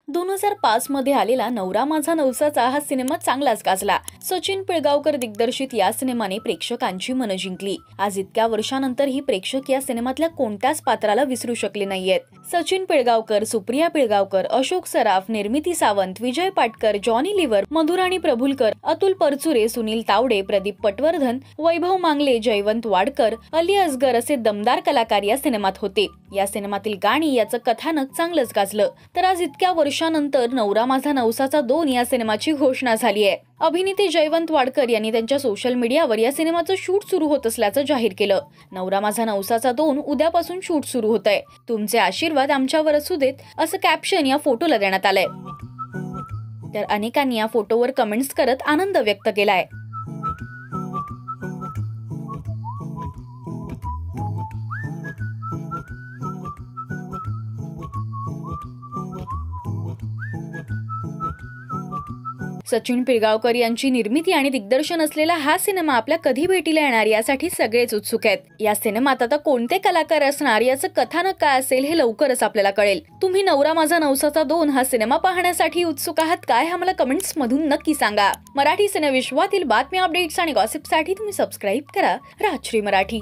2005 मध्ये आलेला नवरा माझा नवसाचा हा सिनेमा चांगलाच गाजला। सचिन पिळगावकर दिग्दर्शित या सिनेमाने प्रेक्षकांची मनं जिंकली। आज इतक्या वर्षानंतर ही प्रेक्षक या सिनेमातल्या कोणत्याच पात्राला विसरू शकले नाहीयेत। सचिन पिळगावकर, सुप्रिया पिळगावकर, अशोक सराफ, निर्मिती सावंत, विजय पाटकर, जॉनी लिव्हर, मधुराणी प्रभुलकर, अतुल परचुरे, सुनील तावडे, प्रदीप पटवर्धन, वैभव मांगले, जयवंत वाडकर, अली असगर असे दमदार कलाकार या सिनेमात होते। या सिनेमातील गाणी, याचं कथानक चांगलंच गाजलं। तर आज इतक्या वर्षानंतर नवरा माझा नवसाचा 2 या सिनेमाची घोषणा झाली आहे। अभिनेते जयवंत वाडकर यांनी त्यांच्या सोशल मीडियावर या सिनेमाचं शूट सुरू होत असल्याचं जाहीर केलं। नवरा माझा नवसाचा 2 उद्यापासून शूट सुरू होतंय। तुमचे आशीर्वाद आमच्यावर असू देत, असं कॅप्शन या फोटोला देण्यात आलंय। तर अनेकांनी या फोटोवर कमेंट्स करत आनंद व्यक्त केलाय। सचिन पिळगावकर यांची निर्मिती आणि दिग्दर्शन असलेला हा सिनेमा आपल्या कधी भेटीला येणार यासाठी सगळेच उत्सुक आहेत। या सिनेमात आता कोणते कलाकार असणार, याचं कथानक काय असेल हे लवकरच आपल्याला कळेल। तुम्ही नवरा माझा नवसाचा 2 हा सिनेमा पाहण्यासाठी उत्सुक आहात काय, हे मला कमेंट्स मधून नक्की सांगा। मराठी सिनेविश्वातील बातम्या, अपडेट्स आणि गॉसिपसाठी तुम्ही सबस्क्राइब करा राजश्री मराठी।